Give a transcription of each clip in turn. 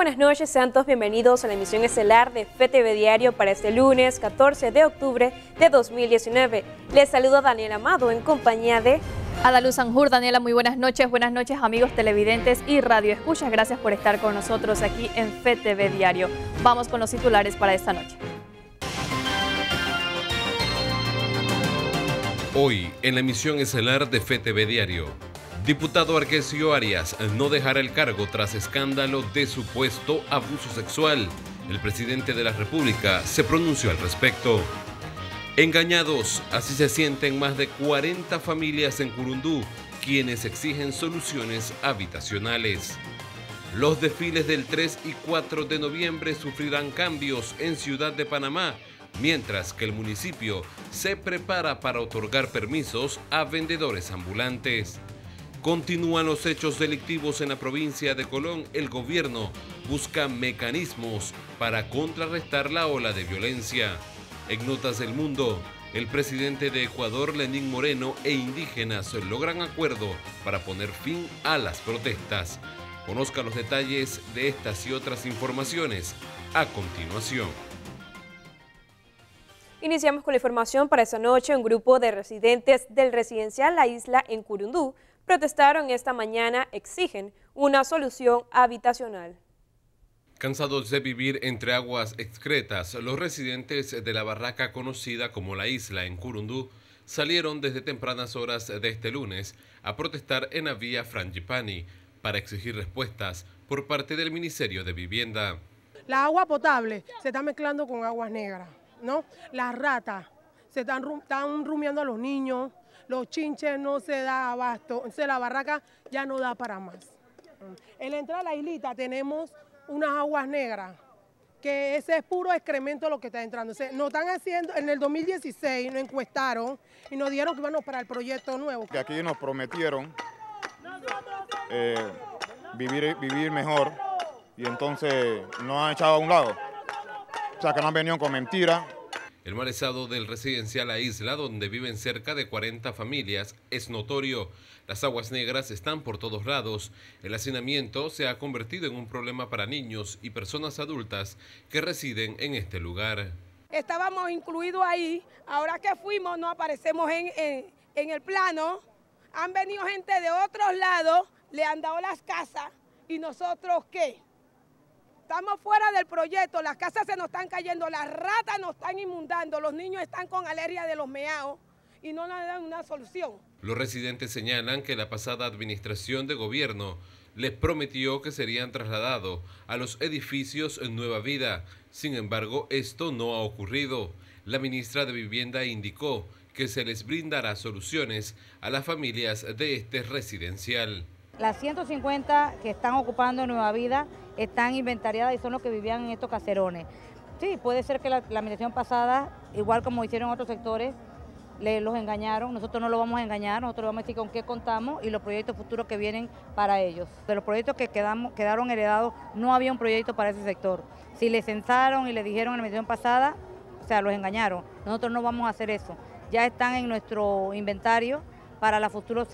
buenas noches, sean todos bienvenidos a la emisión estelar de FETV Diario para este lunes 14 de octubre de 2019. Les saludo a Daniela Amado en compañía de Adaluz Sanjur. Daniela, muy buenas noches amigos televidentes y radioescuchas. Gracias por estar con nosotros aquí en FETV Diario. Vamos con los titulares para esta noche. Hoy, en la emisión estelar de FETV Diario, diputado Arquesio Arias no dejará el cargo tras escándalo de supuesto abuso sexual. El presidente de la República se pronunció al respecto. Engañados, así se sienten más de 40 familias en Curundú, quienes exigen soluciones habitacionales. Los desfiles del 3 y 4 de noviembre sufrirán cambios en Ciudad de Panamá, mientras que el municipio se prepara para otorgar permisos a vendedores ambulantes. Continúan los hechos delictivos en la provincia de Colón. El gobierno busca mecanismos para contrarrestar la ola de violencia. En Notas del Mundo, el presidente de Ecuador, Lenín Moreno, e indígenas logran acuerdo para poner fin a las protestas. Conozca los detalles de estas y otras informaciones a continuación. Iniciamos con la información para esta noche. Un grupo de residentes del residencial La Isla en Curundú protestaron esta mañana, exigen una solución habitacional. Cansados de vivir entre aguas excretas, los residentes de la barraca conocida como La Isla en Curundú salieron desde tempranas horas de este lunes a protestar en la vía Frangipani para exigir respuestas por parte del Ministerio de Vivienda. La agua potable se está mezclando con aguas negras, ¿no? Las ratas están rumiando a los niños. Los chinches no se da abasto, entonces la barraca ya no da para más. En la entrada a la islita tenemos unas aguas negras, que ese es puro excremento lo que está entrando. Nos están haciendo, en el 2016 nos encuestaron y nos dijeron que íbamos para el proyecto nuevo. Que aquí nos prometieron vivir mejor y entonces nos han echado a un lado. O sea, que nos han venido con mentiras. El mal estado del residencial La Isla, donde viven cerca de 40 familias, es notorio. Las aguas negras están por todos lados. El hacinamiento se ha convertido en un problema para niños y personas adultas que residen en este lugar. Estábamos incluidos ahí, ahora que fuimos no aparecemos en el plano. Han venido gente de otros lados, le han dado las casas y nosotros ¿qué? Estamos fuera del proyecto, las casas se nos están cayendo, las ratas nos están inundando, los niños están con alergia de los meados y no nos dan una solución. Los residentes señalan que la pasada administración de gobierno les prometió que serían trasladados a los edificios en Nueva Vida. Sin embargo, esto no ha ocurrido. La ministra de Vivienda indicó que se les brindará soluciones a las familias de este residencial. Las 150 que están ocupando Nueva Vida están inventariadas y son los que vivían en estos caserones. Sí, puede ser que la administración pasada, igual como hicieron otros sectores, los engañaron. Nosotros no los vamos a engañar, nosotros vamos a decir con qué contamos y los proyectos futuros que vienen para ellos. De los proyectos que quedaron heredados, no había un proyecto para ese sector. Si les censaron y les dijeron en la administración pasada, o sea, los engañaron. Nosotros no vamos a hacer eso. Ya están en nuestro inventario para los futuros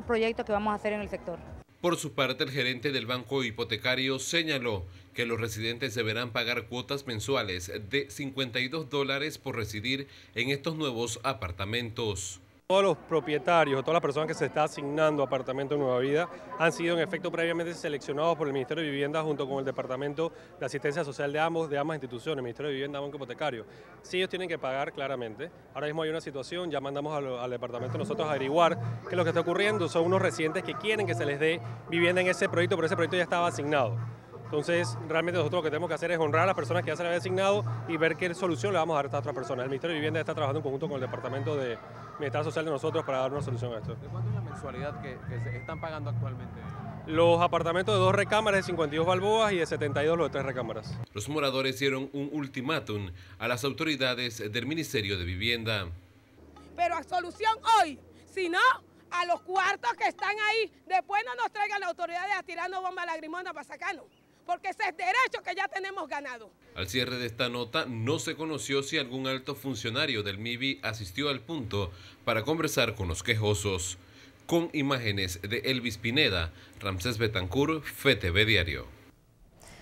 proyectos que vamos a hacer en el sector. Por su parte, el gerente del Banco Hipotecario señaló que los residentes deberán pagar cuotas mensuales de $52 por residir en estos nuevos apartamentos. Todos los propietarios, todas las personas que se está asignando apartamento en Nueva Vida han sido en efecto previamente seleccionados por el Ministerio de Vivienda junto con el Departamento de Asistencia Social de ambas instituciones, Ministerio de Vivienda y Banco Hipotecario. Sí, ellos tienen que pagar claramente. Ahora mismo hay una situación, ya mandamos al departamento nosotros a averiguar qué es lo que está ocurriendo. Son unos residentes que quieren que se les dé vivienda en ese proyecto, pero ese proyecto ya estaba asignado. Entonces, realmente nosotros lo que tenemos que hacer es honrar a las personas que ya se les había asignado y ver qué solución le vamos a dar a estas otras personas. El Ministerio de Vivienda está trabajando en conjunto con el Departamento de Bienestar Social de nosotros para dar una solución a esto. ¿De cuánto es la mensualidad que se están pagando actualmente? Los apartamentos de 2 recámaras de 52 balboas y de 72 los de 3 recámaras. Los moradores dieron un ultimátum a las autoridades del Ministerio de Vivienda. Pero a solución hoy, si no, a los cuartos que están ahí, después no nos traigan las autoridades a tirarnos bombas lacrimógenas para sacarnos, porque ese es derecho que ya tenemos ganado. Al cierre de esta nota, no se conoció si algún alto funcionario del MIBI asistió al punto para conversar con los quejosos. Con imágenes de Elvis Pineda, Ramsés Betancur, FETV Diario.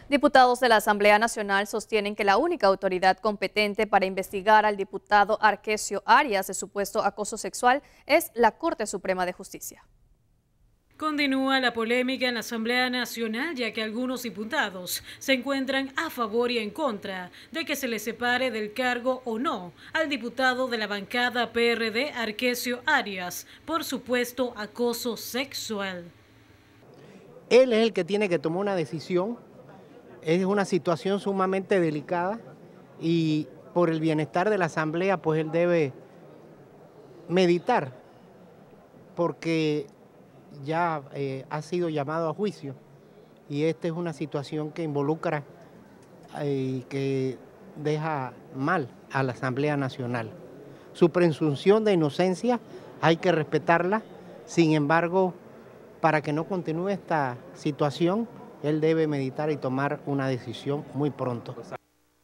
Diputados de la Asamblea Nacional sostienen que la única autoridad competente para investigar al diputado Arquesio Arias de supuesto acoso sexual es la Corte Suprema de Justicia. Continúa la polémica en la Asamblea Nacional, ya que algunos diputados se encuentran a favor y en contra de que se le separe del cargo o no al diputado de la bancada PRD, Arquesio Arias, por supuesto acoso sexual. Él es el que tiene que tomar una decisión. Es una situación sumamente delicada y por el bienestar de la Asamblea, pues él debe meditar, porque ya ha sido llamado a juicio y esta es una situación que involucra y que deja mal a la Asamblea Nacional. Su presunción de inocencia hay que respetarla, sin embargo, para que no continúe esta situación, él debe meditar y tomar una decisión muy pronto.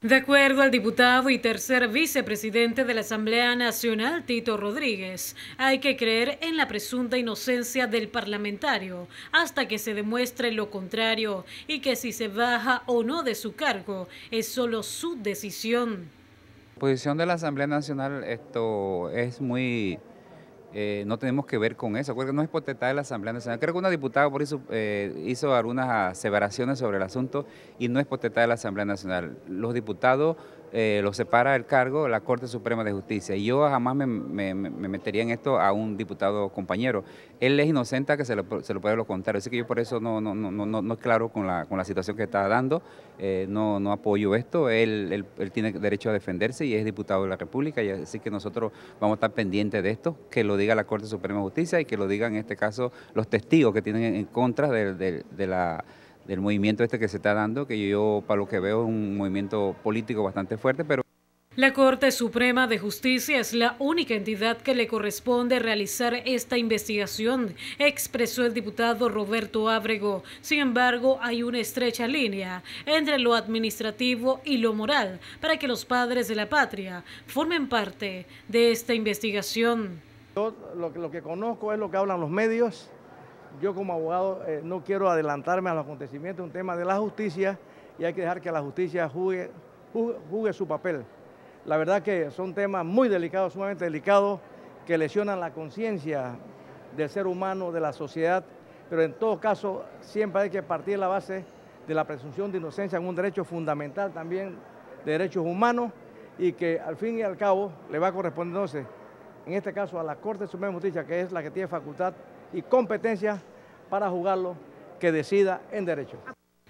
De acuerdo al diputado y tercer vicepresidente de la Asamblea Nacional, Tito Rodríguez, hay que creer en la presunta inocencia del parlamentario hasta que se demuestre lo contrario y que si se baja o no de su cargo es solo su decisión. La posición de la Asamblea Nacional es muy... no tenemos que ver con eso, porque no es potestad de la Asamblea Nacional. Creo que una diputada por eso hizo algunas aseveraciones sobre el asunto y no es potestad de la Asamblea Nacional. Los diputados los separa el cargo la Corte Suprema de Justicia y yo jamás me metería en esto a un diputado compañero. Él es inocente a que se lo puede lo contrario, así que yo por eso no claro con la situación que está dando, no apoyo esto. Él tiene derecho a defenderse y es diputado de la República, y así que nosotros vamos a estar pendientes de esto, que lo diga la Corte Suprema de Justicia y que lo digan en este caso los testigos que tienen en contra del movimiento que se está dando, que yo para lo que veo es un movimiento político bastante fuerte, pero... La Corte Suprema de Justicia es la única entidad que le corresponde realizar esta investigación, expresó el diputado Roberto Ábrego. Sin embargo, hay una estrecha línea entre lo administrativo y lo moral para que los padres de la patria formen parte de esta investigación. Yo lo que conozco es lo que hablan los medios. Yo como abogado no quiero adelantarme a los acontecimientos, es un tema de la justicia y hay que dejar que la justicia juegue su papel. La verdad que son temas muy delicados, sumamente delicados, que lesionan la conciencia del ser humano, de la sociedad, pero en todo caso siempre hay que partir de la base de la presunción de inocencia en un derecho fundamental también de derechos humanos y que al fin y al cabo le va a corresponder entonces, en este caso a la Corte Suprema de Justicia, que es la que tiene facultad y competencia para juzgarlo, que decida en derecho.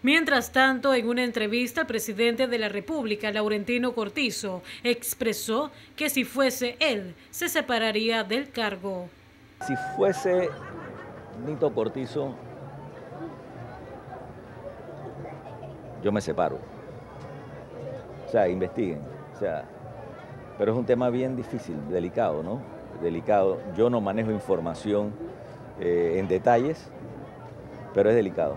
Mientras tanto, en una entrevista, el presidente de la República, Laurentino Cortizo, expresó que si fuese él, se separaría del cargo. Si fuese Nito Cortizo, yo me separo. O sea, investiguen. O sea, pero es un tema bien difícil, delicado, ¿no? Delicado. Yo no manejo información en detalles, pero es delicado.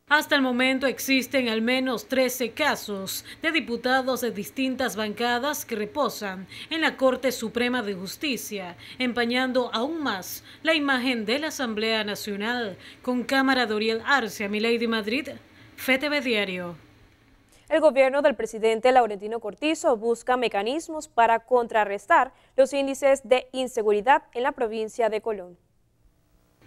Hasta el momento existen al menos 13 casos de diputados de distintas bancadas que reposan en la Corte Suprema de Justicia, empañando aún más la imagen de la Asamblea Nacional. Con cámara de Oriel Arce, Milady Madrid, FTV Diario. El gobierno del presidente Laurentino Cortizo busca mecanismos para contrarrestar los índices de inseguridad en la provincia de Colón.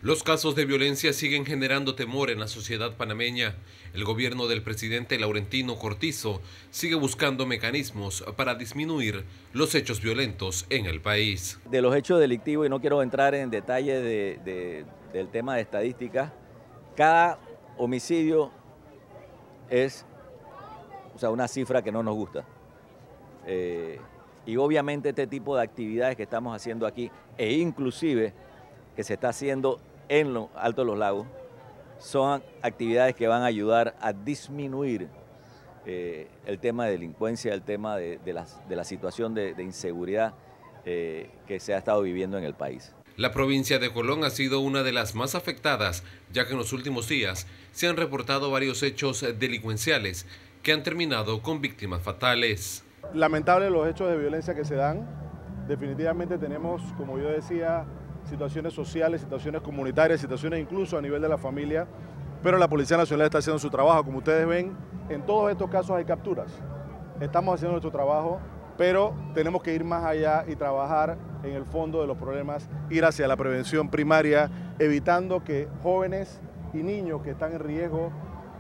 Los casos de violencia siguen generando temor en la sociedad panameña. El gobierno del presidente Laurentino Cortizo sigue buscando mecanismos para disminuir los hechos violentos en el país. De los hechos delictivos, y no quiero entrar en detalle del tema de estadística, cada homicidio es una cifra que no nos gusta. Y obviamente este tipo de actividades que estamos haciendo aquí, e inclusive que se está haciendo en lo Alto de los Lagos, son actividades que van a ayudar a disminuir el tema de delincuencia, el tema de la situación de inseguridad que se ha estado viviendo en el país. La provincia de Colón ha sido una de las más afectadas, ya que en los últimos días se han reportado varios hechos delincuenciales que han terminado con víctimas fatales. Lamentable los hechos de violencia que se dan. Definitivamente tenemos, como yo decía, situaciones sociales, situaciones comunitarias, situaciones incluso a nivel de la familia pero la Policía Nacional está haciendo su trabajo. Como ustedes ven, en todos estos casos hay capturas. Estamos haciendo nuestro trabajo, pero tenemos que ir más allá y trabajar en el fondo de los problemas, ir hacia la prevención primaria, evitando que jóvenes y niños que están en riesgo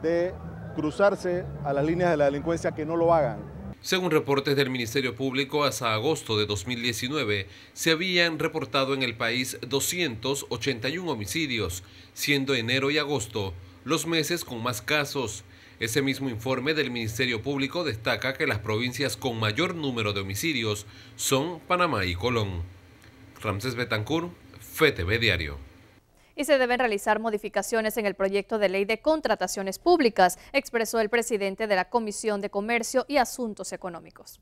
de cruzarse a las líneas de la delincuencia, que no lo hagan. Según reportes del Ministerio Público, hasta agosto de 2019 se habían reportado en el país 281 homicidios, siendo enero y agosto los meses con más casos. Ese mismo informe del Ministerio Público destaca que las provincias con mayor número de homicidios son Panamá y Colón. Ramsés Betancourt, FTV Diario. Y se deben realizar modificaciones en el proyecto de ley de contrataciones públicas, expresó el presidente de la Comisión de Comercio y Asuntos Económicos.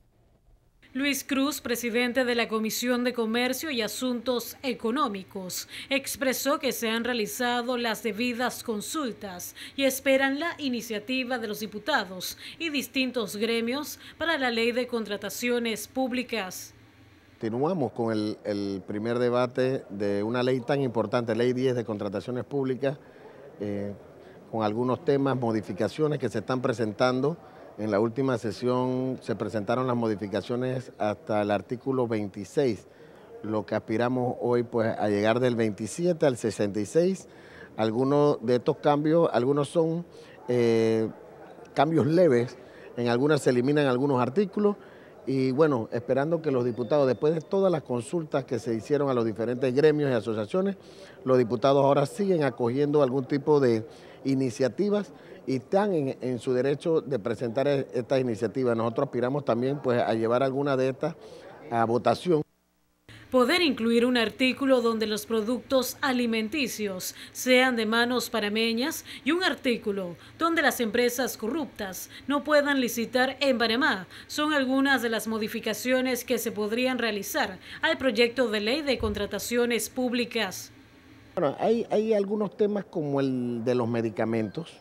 Luis Cruz, presidente de la Comisión de Comercio y Asuntos Económicos, expresó que se han realizado las debidas consultas y esperan la iniciativa de los diputados y distintos gremios para la ley de contrataciones públicas. Continuamos con el primer debate de una ley tan importante, Ley 10 de Contrataciones Públicas, con algunos temas, modificaciones que se están presentando. En la última sesión se presentaron las modificaciones hasta el artículo 26, lo que aspiramos hoy pues a llegar del 27 al 66. Algunos de estos cambios, algunos son cambios leves, en algunas se eliminan algunos artículos. Y bueno, esperando que los diputados, después de todas las consultas que se hicieron a los diferentes gremios y asociaciones, los diputados ahora siguen acogiendo algún tipo de iniciativas y están en su derecho de presentar estas iniciativas. Nosotros aspiramos también pues a llevar alguna de estas a votación. Poder incluir un artículo donde los productos alimenticios sean de manos panameñas y un artículo donde las empresas corruptas no puedan licitar en Panamá son algunas de las modificaciones que se podrían realizar al proyecto de ley de contrataciones públicas. Bueno, hay algunos temas como el de los medicamentos,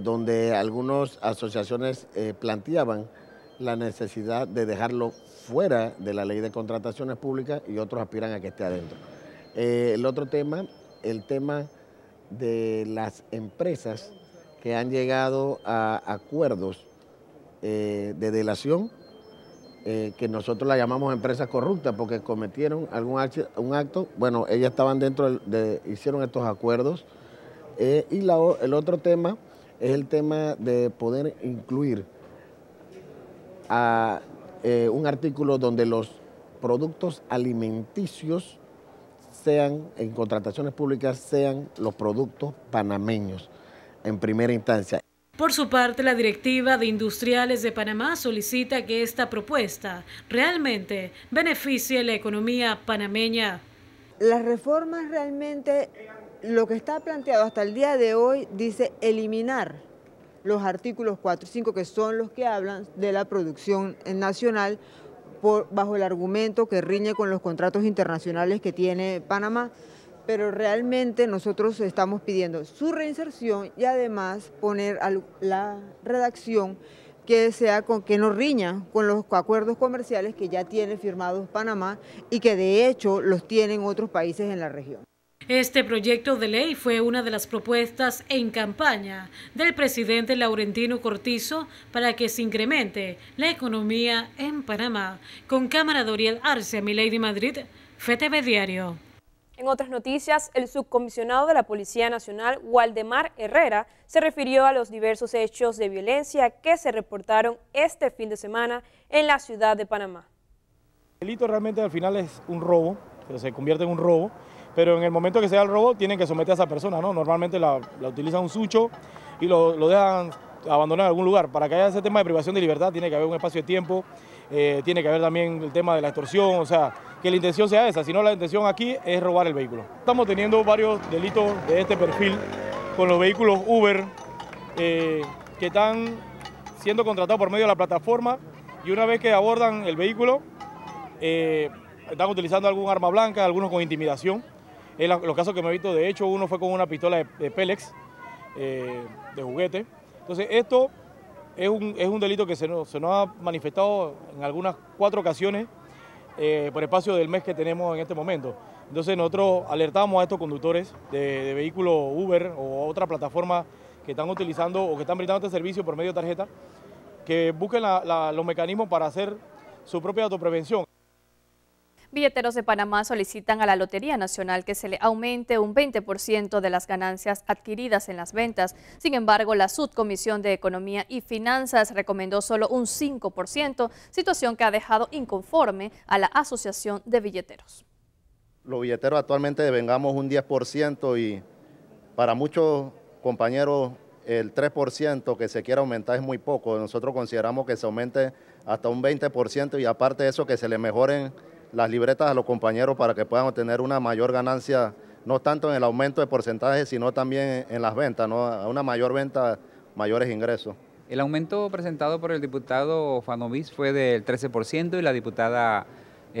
donde algunas asociaciones planteaban la necesidad de dejarlo fuera de la ley de contrataciones públicas y otros aspiran a que esté adentro. El otro tema, el tema de las empresas que han llegado a acuerdos de delación, que nosotros la llamamos empresas corruptas porque cometieron un acto, bueno, ellas estaban dentro hicieron estos acuerdos. Y el otro tema es el tema de poder incluir a un artículo donde los productos alimenticios sean, en contrataciones públicas, sean los productos panameños en primera instancia. Por su parte, la directiva de Industriales de Panamá solicita que esta propuesta realmente beneficie la economía panameña. Las reformas realmente, lo que está planteado hasta el día de hoy, dice eliminar los artículos 4 y 5, que son los que hablan de la producción nacional, bajo el argumento que riñe con los contratos internacionales que tiene Panamá, pero realmente nosotros estamos pidiendo su reinserción y además poner la redacción que no riña con los acuerdos comerciales que ya tiene firmados Panamá y que de hecho los tienen otros países en la región. Este proyecto de ley fue una de las propuestas en campaña del presidente Laurentino Cortizo para que se incremente la economía en Panamá. Con cámara de Oriel Arce, Milady Madrid, FTV Diario. En otras noticias, el subcomisionado de la Policía Nacional, Waldemar Herrera, se refirió a los diversos hechos de violencia que se reportaron este fin de semana en la ciudad de Panamá. El delito realmente al final es un robo, se convierte en un robo. Pero en el momento que se da el robo tienen que someter a esa persona, ¿no? Normalmente la utilizan un sucho y lo dejan abandonar en algún lugar. Para que haya ese tema de privación de libertad tiene que haber un espacio de tiempo, tiene que haber también el tema de la extorsión, o sea, que la intención sea esa, si no la intención aquí es robar el vehículo. Estamos teniendo varios delitos de este perfil con los vehículos Uber que están siendo contratados por medio de la plataforma y una vez que abordan el vehículo están utilizando algún arma blanca, algunos con intimidación. En los casos que me he visto, de hecho, uno fue con una pistola de Pélex, de juguete. Entonces, esto es un delito que se nos ha manifestado en algunas 4 ocasiones por espacio del mes que tenemos en este momento. Entonces nosotros alertamos a estos conductores de vehículos Uber o otra plataforma que están utilizando o que están brindando este servicio por medio de tarjeta, que busquen los mecanismos para hacer su propia autoprevención. Billeteros de Panamá solicitan a la Lotería Nacional que se le aumente un 20% de las ganancias adquiridas en las ventas. Sin embargo, la Subcomisión de Economía y Finanzas recomendó solo un 5%, situación que ha dejado inconforme a la Asociación de Billeteros. Los billeteros actualmente devengamos un 10% y para muchos compañeros el 3% que se quiera aumentar es muy poco. Nosotros consideramos que se aumente hasta un 20% y aparte de eso que se le mejoren las libretas a los compañeros para que puedan obtener una mayor ganancia, no tanto en el aumento de porcentajes, sino también en las ventas, ¿no? A una mayor venta, mayores ingresos. El aumento presentado por el diputado Fanovis fue del 13% y la diputada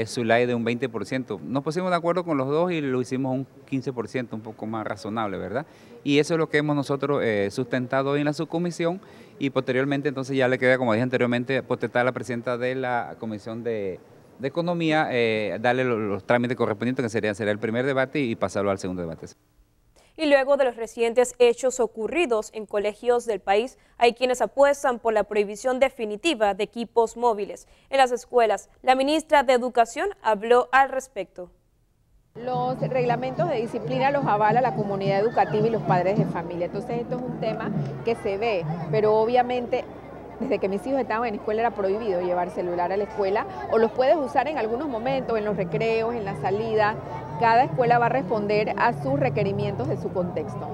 Zulay de un 20%. Nos pusimos de acuerdo con los dos y lo hicimos un 15%, un poco más razonable, ¿verdad? Y eso es lo que hemos nosotros sustentado hoy en la subcomisión y posteriormente entonces ya le queda, como dije anteriormente, potestad a la presidenta de la Comisión de Economía, darle los trámites correspondientes, que sería el primer debate y pasarlo al segundo debate. Y luego de los recientes hechos ocurridos en colegios del país, hay quienes apuestan por la prohibición definitiva de equipos móviles en las escuelas. La ministra de Educación habló al respecto. Los reglamentos de disciplina los avala la comunidad educativa y los padres de familia. Entonces esto es un tema que se ve, pero obviamente desde que mis hijos estaban en la escuela era prohibido llevar celular a la escuela, o los puedes usar en algunos momentos, en los recreos, en la salida. Cada escuela va a responder a sus requerimientos de su contexto.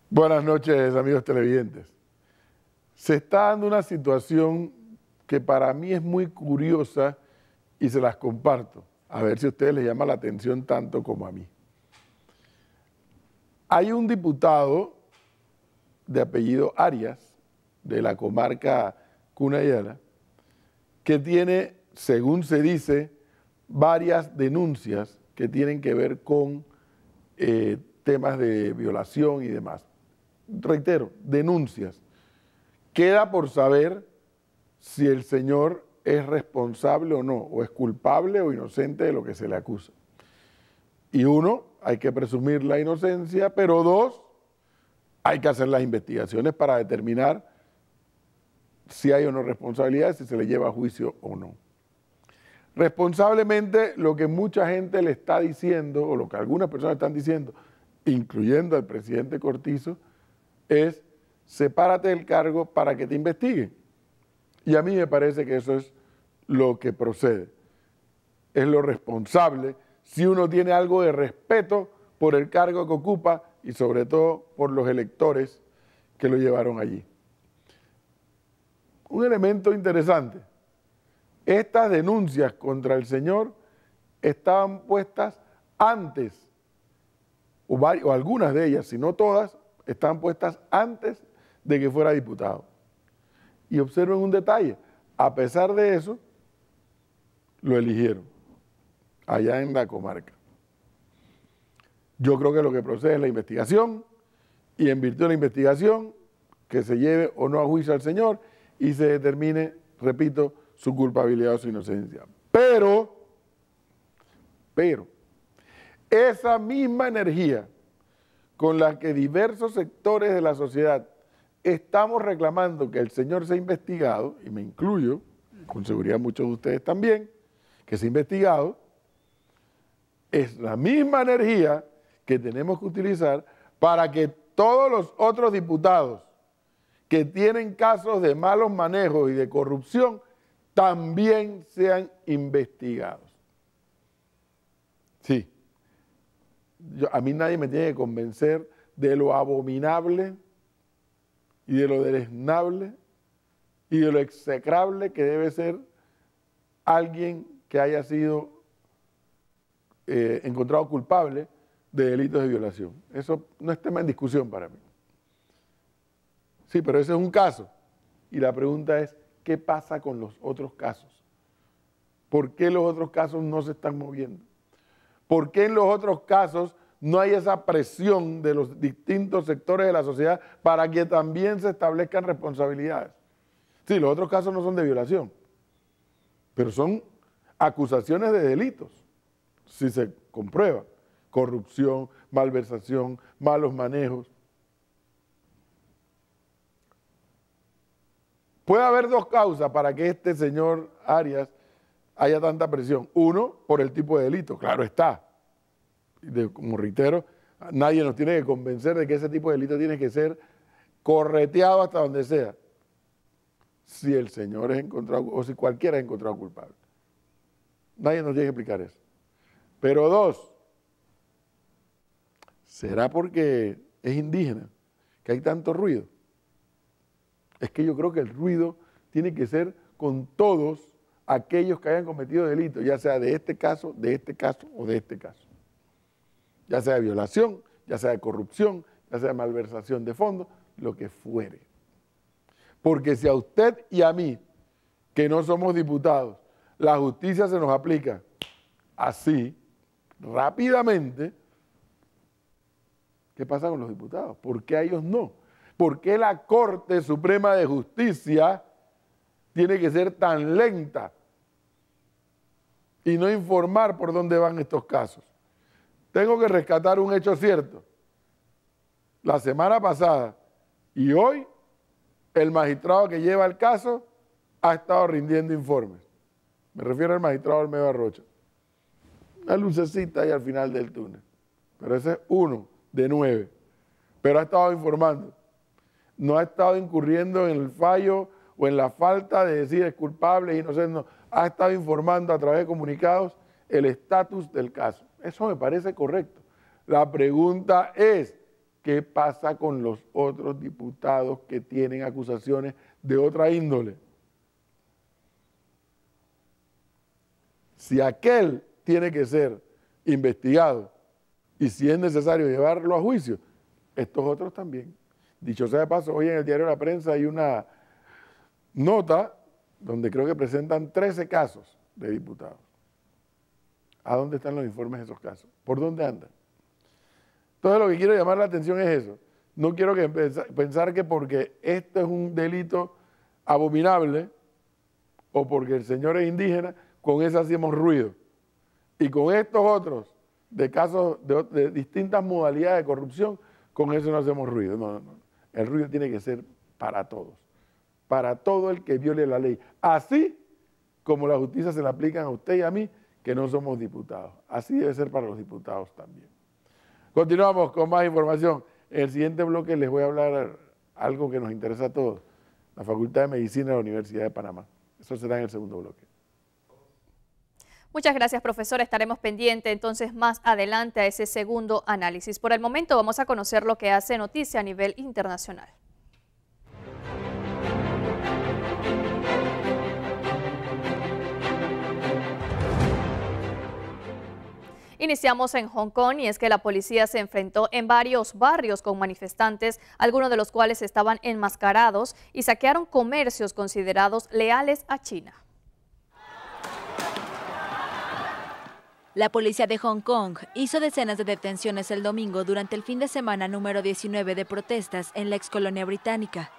Buenas noches, amigos televidentes. Se está dando una situación que para mí es muy curiosa y se las comparto, a ver si a ustedes les llama la atención tanto como a mí. Hay un diputado de apellido Arias, de la comarca Cunayala, que tiene, según se dice, varias denuncias que tienen que ver con temas de violación y demás. Reitero, denuncias. Queda por saber si el señor es responsable o no, o es culpable o inocente de lo que se le acusa. Y uno, hay que presumir la inocencia, pero dos, hay que hacer las investigaciones para determinar si hay o no responsabilidad, si se le lleva a juicio o no. Responsablemente, lo que mucha gente le está diciendo, o lo que algunas personas están diciendo, incluyendo al presidente Cortizo, es sepárate del cargo para que te investiguen. Y a mí me parece que eso es lo que procede. Es lo responsable si uno tiene algo de respeto por el cargo que ocupa y sobre todo por los electores que lo llevaron allí. Un elemento interesante. Estas denuncias contra el señor estaban puestas antes, o algunas de ellas, si no todas, estaban puestas antes de que fuera diputado. Y observen un detalle, a pesar de eso, lo eligieron allá en la comarca. Yo creo que lo que procede es la investigación y en virtud de la investigación que se lleve o no a juicio al señor y se determine, repito, su culpabilidad o su inocencia. Pero, esa misma energía con la que diversos sectores de la sociedad estamos reclamando que el señor sea investigado, y me incluyo, con seguridad muchos de ustedes también, que sea investigado, es la misma energía que tenemos que utilizar para que todos los otros diputados que tienen casos de malos manejos y de corrupción también sean investigados. Sí, a mí nadie me tiene que convencer de lo abominable y de lo deleznable y de lo execrable que debe ser alguien que haya sido encontrado culpable de delitos de violación. Eso no es tema en discusión para mí. Sí, pero ese es un caso. Y la pregunta es, ¿qué pasa con los otros casos? ¿Por qué los otros casos no se están moviendo? ¿Por qué en los otros casos no hay esa presión de los distintos sectores de la sociedad para que también se establezcan responsabilidades. Sí, los otros casos no son de violación, pero son acusaciones de delitos, si se comprueba. Corrupción, malversación, malos manejos. Puede haber dos causas para que este señor Arias haya tanta presión. Uno, por el tipo de delito, claro está. Como reitero, nadie nos tiene que convencer de que ese tipo de delito tiene que ser correteado hasta donde sea. Si el señor es encontrado, o si cualquiera es encontrado culpable. Nadie nos tiene que explicar eso. Pero dos, ¿será porque es indígena que hay tanto ruido? Es que yo creo que el ruido tiene que ser con todos aquellos que hayan cometido delitos, ya sea de este caso o de este caso. Ya sea de violación, ya sea de corrupción, ya sea de malversación de fondos, lo que fuere. Porque si a usted y a mí, que no somos diputados, la justicia se nos aplica así, rápidamente, ¿qué pasa con los diputados? ¿Por qué a ellos no? ¿Por qué la Corte Suprema de Justicia tiene que ser tan lenta y no informar por dónde van estos casos? Tengo que rescatar un hecho cierto. La semana pasada y hoy, el magistrado que lleva el caso ha estado rindiendo informes. Me refiero al magistrado Olmedo Arrocha. Una lucecita ahí al final del túnel. Pero ese es 1 de 9. Pero ha estado informando. No ha estado incurriendo en el fallo o en la falta de decir es culpable y inocente. No. Ha estado informando a través de comunicados el estatus del caso. Eso me parece correcto. La pregunta es, ¿qué pasa con los otros diputados que tienen acusaciones de otra índole? Si aquel tiene que ser investigado y si es necesario llevarlo a juicio, estos otros también. Dicho sea de paso, hoy en el diario La Prensa hay una nota donde creo que presentan 13 casos de diputados. ¿A dónde están los informes de esos casos? ¿Por dónde andan? Entonces lo que quiero llamar la atención es eso. No quiero pensar que porque esto es un delito abominable o porque el señor es indígena, con eso hacemos ruido. Y con estos otros de casos de distintas modalidades de corrupción, con eso no hacemos ruido. No. El ruido tiene que ser para todos, para todo el que viole la ley. Así como la justicia se la aplican a usted y a mí, que no somos diputados. Así debe ser para los diputados también. Continuamos con más información. En el siguiente bloque les voy a hablar algo que nos interesa a todos, la Facultad de Medicina de la Universidad de Panamá. Eso será en el segundo bloque. Muchas gracias, profesor. Estaremos pendientes entonces más adelante a ese segundo análisis. Por el momento vamos a conocer lo que hace noticia a nivel internacional. Iniciamos en Hong Kong y es que la policía se enfrentó en varios barrios con manifestantes, algunos de los cuales estaban enmascarados y saquearon comercios considerados leales a China. La policía de Hong Kong hizo decenas de detenciones el domingo durante el fin de semana número 19 de protestas en la excolonia británica.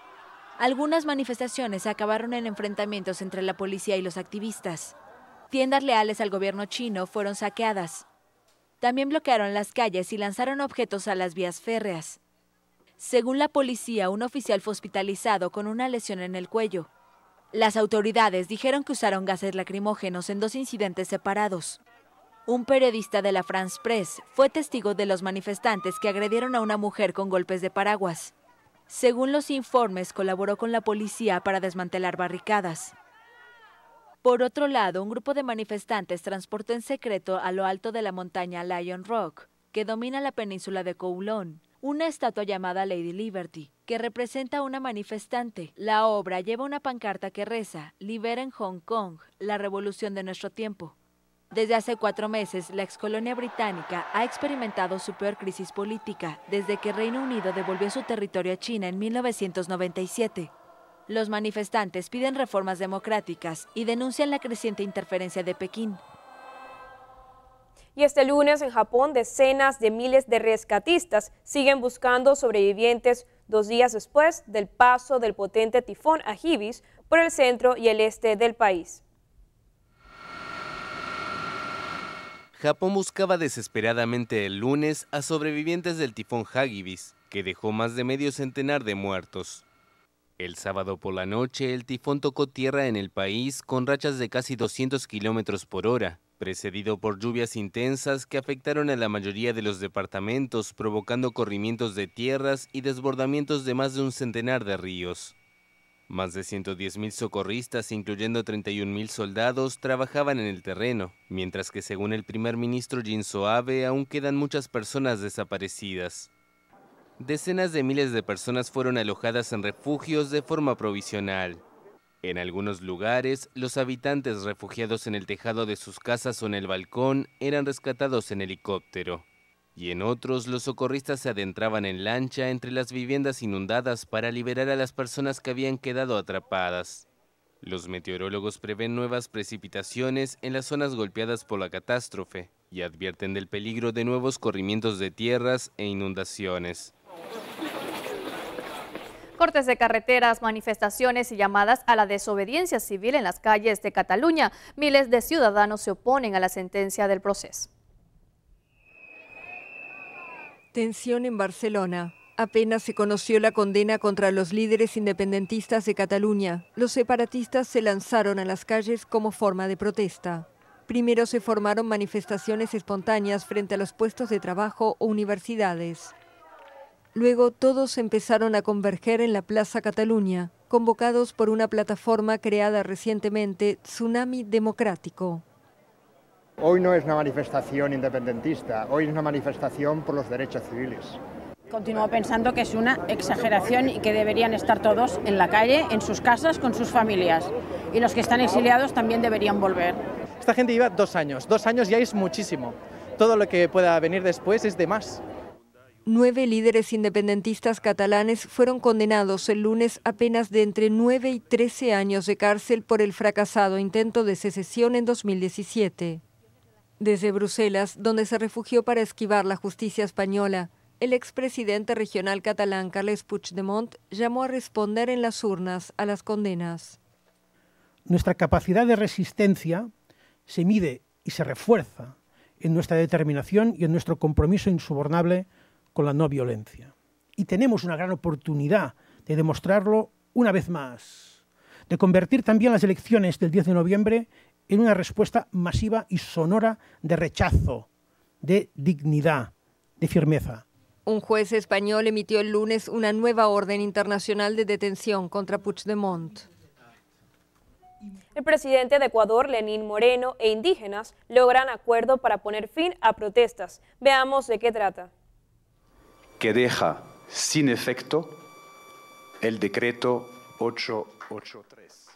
Algunas manifestaciones acabaron en enfrentamientos entre la policía y los activistas. Tiendas leales al gobierno chino fueron saqueadas. También bloquearon las calles y lanzaron objetos a las vías férreas. Según la policía, un oficial fue hospitalizado con una lesión en el cuello. Las autoridades dijeron que usaron gases lacrimógenos en 2 incidentes separados. Un periodista de la France Press fue testigo de los manifestantes que agredieron a una mujer con golpes de paraguas. Según los informes, colaboró con la policía para desmantelar barricadas. Por otro lado, un grupo de manifestantes transportó en secreto a lo alto de la montaña Lion Rock, que domina la península de Kowloon, una estatua llamada Lady Liberty, que representa a una manifestante. La obra lleva una pancarta que reza: "Libera en Hong Kong, la revolución de nuestro tiempo". Desde hace 4 meses, la excolonia británica ha experimentado su peor crisis política desde que Reino Unido devolvió su territorio a China en 1997. Los manifestantes piden reformas democráticas y denuncian la creciente interferencia de Pekín. Y este lunes en Japón, decenas de miles de rescatistas siguen buscando sobrevivientes 2 días después del paso del potente tifón Hagibis por el centro y el este del país. Japón buscaba desesperadamente el lunes a sobrevivientes del tifón Hagibis, que dejó más de medio centenar de muertos. El sábado por la noche, el tifón tocó tierra en el país con rachas de casi 200 kilómetros por hora, precedido por lluvias intensas que afectaron a la mayoría de los departamentos, provocando corrimientos de tierras y desbordamientos de más de un centenar de ríos. Más de 110.000 socorristas, incluyendo 31.000 soldados, trabajaban en el terreno, mientras que según el primer ministro Shinzo Abe, aún quedan muchas personas desaparecidas. Decenas de miles de personas fueron alojadas en refugios de forma provisional. En algunos lugares, los habitantes refugiados en el tejado de sus casas o en el balcón eran rescatados en helicóptero. Y en otros, los socorristas se adentraban en lancha entre las viviendas inundadas para liberar a las personas que habían quedado atrapadas. Los meteorólogos prevén nuevas precipitaciones en las zonas golpeadas por la catástrofe y advierten del peligro de nuevos corrimientos de tierras e inundaciones. Cortes de carreteras, manifestaciones y llamadas a la desobediencia civil en las calles de Cataluña. Miles de ciudadanos se oponen a la sentencia del proceso. Tensión en Barcelona. Apenas se conoció la condena contra los líderes independentistas de Cataluña, los separatistas se lanzaron a las calles como forma de protesta. Primero se formaron manifestaciones espontáneas frente a los puestos de trabajo o universidades. Luego todos empezaron a converger en la Plaza Cataluña, convocados por una plataforma creada recientemente, Tsunami Democrático. Hoy no es una manifestación independentista, hoy es una manifestación por los derechos civiles. Continúo pensando que es una exageración y que deberían estar todos en la calle, en sus casas, con sus familias. Y los que están exiliados también deberían volver. Esta gente lleva 2 años. 2 años ya es muchísimo. Todo lo que pueda venir después es de más. 9 líderes independentistas catalanes fueron condenados el lunes a penas de entre 9 y 13 años de cárcel por el fracasado intento de secesión en 2017. Desde Bruselas, donde se refugió para esquivar la justicia española, el expresidente regional catalán Carles Puigdemont llamó a responder en las urnas a las condenas. Nuestra capacidad de resistencia se mide y se refuerza en nuestra determinación y en nuestro compromiso insobornable con la no violencia. Y tenemos una gran oportunidad de demostrarlo una vez más, de convertir también las elecciones del 10 de noviembre en una respuesta masiva y sonora de rechazo, de dignidad, de firmeza. Un juez español emitió el lunes una nueva orden internacional de detención contra Puigdemont. El presidente de Ecuador, Lenín Moreno, e indígenas logran acuerdo para poner fin a protestas. Veamos de qué trata. Que deja sin efecto el decreto 883.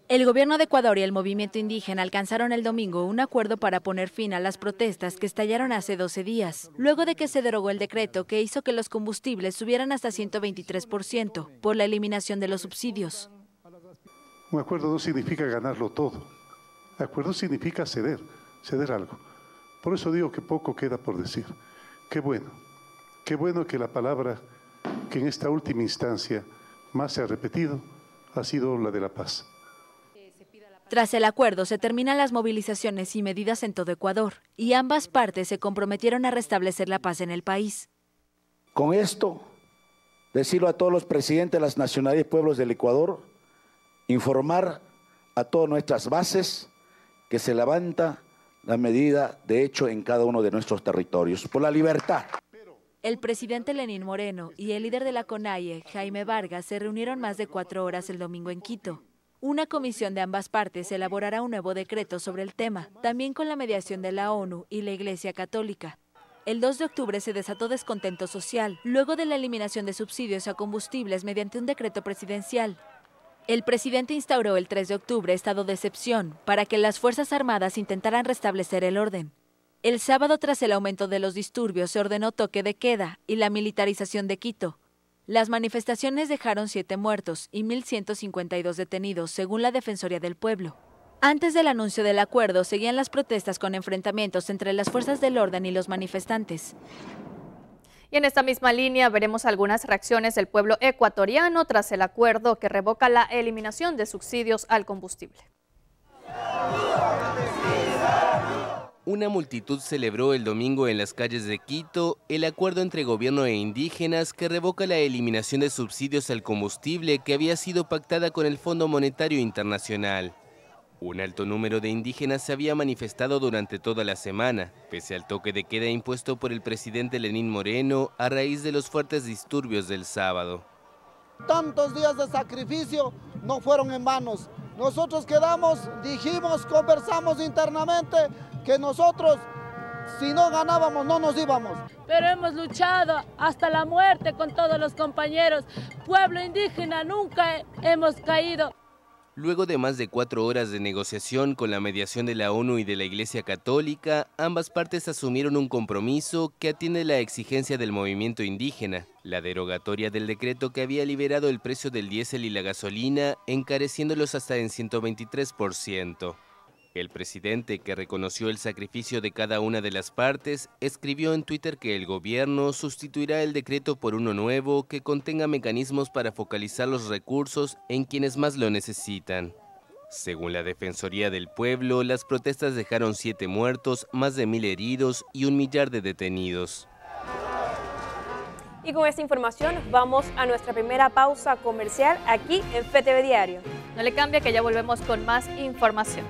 El gobierno de Ecuador y el movimiento indígena alcanzaron el domingo un acuerdo para poner fin a las protestas que estallaron hace 12 días, luego de que se derogó el decreto que hizo que los combustibles subieran hasta 123% por la eliminación de los subsidios. Un acuerdo no significa ganarlo todo. Acuerdo significa ceder algo. Por eso digo que poco queda por decir. Qué bueno que la palabra que en esta última instancia más se ha repetido ha sido la de la paz. Tras el acuerdo se terminan las movilizaciones y medidas en todo Ecuador y ambas partes se comprometieron a restablecer la paz en el país. Con esto, decirlo a todos los presidentes de las nacionalidades y pueblos del Ecuador, informar a todas nuestras bases que se levanta la medida de hecho en cada uno de nuestros territorios, por la libertad. El presidente Lenín Moreno y el líder de la CONAIE, Jaime Vargas, se reunieron más de 4 horas el domingo en Quito. Una comisión de ambas partes elaborará un nuevo decreto sobre el tema, también con la mediación de la ONU y la Iglesia Católica. El 2 de octubre se desató descontento social, luego de la eliminación de subsidios a combustibles mediante un decreto presidencial. El presidente instauró el 3 de octubre estado de excepción para que las Fuerzas Armadas intentaran restablecer el orden. El sábado, tras el aumento de los disturbios, se ordenó toque de queda y la militarización de Quito. Las manifestaciones dejaron 7 muertos y 1.152 detenidos, según la Defensoría del Pueblo. Antes del anuncio del acuerdo, seguían las protestas con enfrentamientos entre las fuerzas del orden y los manifestantes. Y en esta misma línea veremos algunas reacciones del pueblo ecuatoriano tras el acuerdo que revoca la eliminación de subsidios al combustible. Una multitud celebró el domingo en las calles de Quito el acuerdo entre gobierno e indígenas que revoca la eliminación de subsidios al combustible que había sido pactada con el Fondo Monetario Internacional. Un alto número de indígenas se había manifestado durante toda la semana, pese al toque de queda impuesto por el presidente Lenín Moreno a raíz de los fuertes disturbios del sábado. Tantos días de sacrificio no fueron en vanos. Nosotros quedamos, dijimos, conversamos internamente que nosotros, si no ganábamos, no nos íbamos. Pero hemos luchado hasta la muerte con todos los compañeros. Pueblo indígena, nunca hemos caído. Luego de más de 4 horas de negociación con la mediación de la ONU y de la Iglesia Católica, ambas partes asumieron un compromiso que atiende la exigencia del movimiento indígena, la derogatoria del decreto que había liberado el precio del diésel y la gasolina, encareciéndolos hasta en 123%. El presidente, que reconoció el sacrificio de cada una de las partes, escribió en Twitter que el gobierno sustituirá el decreto por uno nuevo que contenga mecanismos para focalizar los recursos en quienes más lo necesitan. Según la Defensoría del Pueblo, las protestas dejaron 7 muertos, más de 1000 heridos y 1 millar de detenidos. Y con esta información vamos a nuestra primera pausa comercial aquí en FTV Diario. No le cambie que ya volvemos con más información.